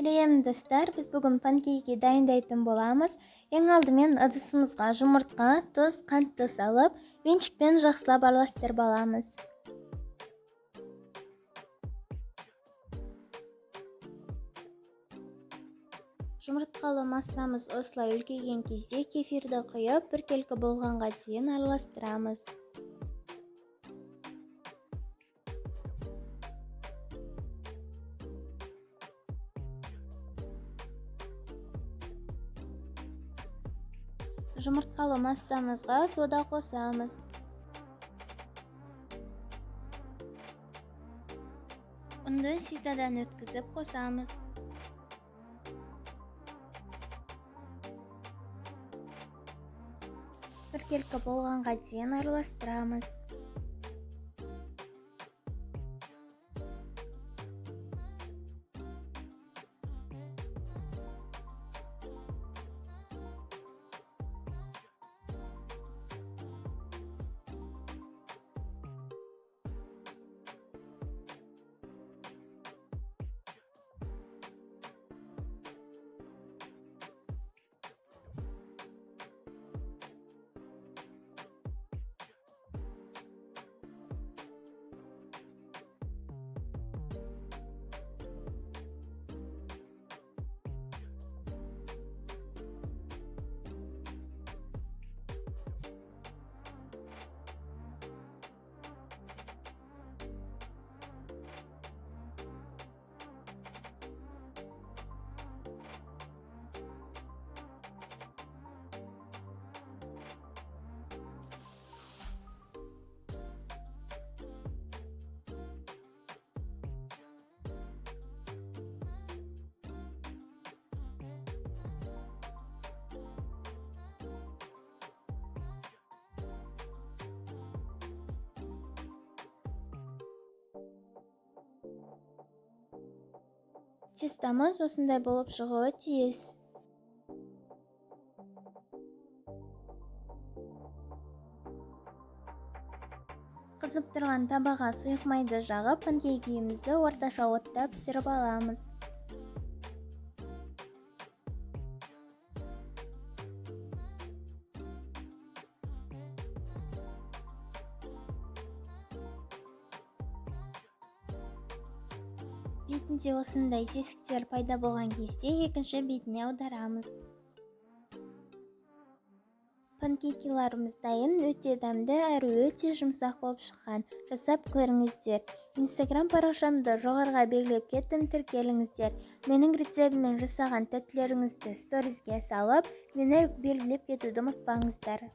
Келем достар, біз бүгін панкейки дайындайтын боламыз. Ең алдымен ыдысымызға жұмыртқа, тұз, қантты салып, венчикпен жақсылап араластырып аламыз. Жұмыртқалы массамыз осылай үлкейген кезде кефирді құйып, біркелкі болғанға дейін араластырамыз. Жұмыртқалы массамызға сода қосамыз. Ұнды ситадан өткізіп қосамыз. Біркелкі болғанға дейін араластырамыз. Тестамыз осындай болып шығуы тиіс. Қызып тұрған табаға сұйық майды жағып, панкейкімізді орташа отта пісіріп аламыз. Бетінде осындай тесіктер пайда болған кезде екінші бетіне аударамыз. Панкейкиларымыз дайын, өте дәмді әрі өте жұмсақ болып шыққан. Жасап көріңіздер. Инстаграм парақшамды жоғарыға белгілеп кеттім, тіркеліңіздер. Менің рецептіммен жасаған тәттілеріңізді сторизге салып, мені белгілеп кетуді ұмытпаңыздар.